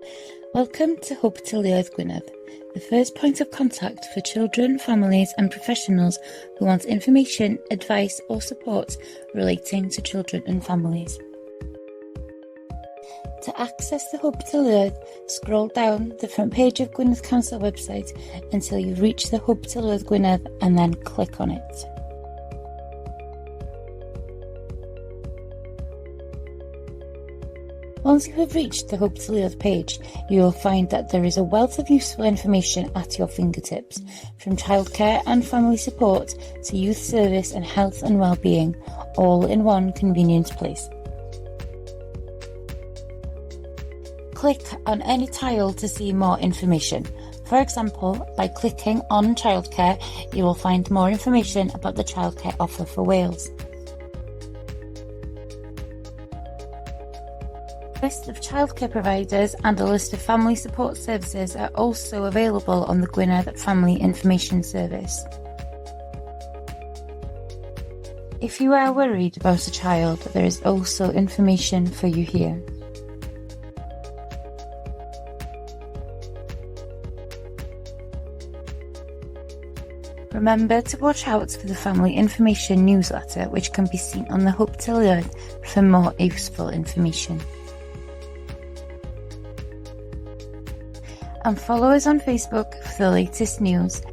Welcome to Hwb Teuluoedd Gwynedd, the first point of contact for children, families and professionals who want information, advice or support relating to children and families. To access the Hwb Teuluoedd, scroll down the front page of Gwynedd Council website until you reach the Hwb Teuluoedd Gwynedd and then click on it. Once you have reached the Hwb Teuluoedd page, you will find that there is a wealth of useful information at your fingertips, from childcare and family support to youth service and health and well-being, all in one convenient place. Click on any tile to see more information. For example, by clicking on childcare, you will find more information about the childcare offer for Wales. A list of childcare providers and a list of family support services are also available on the Gwynedd Family Information Service. If you are worried about a child, there is also information for you here. Remember to watch out for the Family Information newsletter, which can be seen on the Hwb Teuluoedd for more useful information. And follow us on Facebook for the latest news.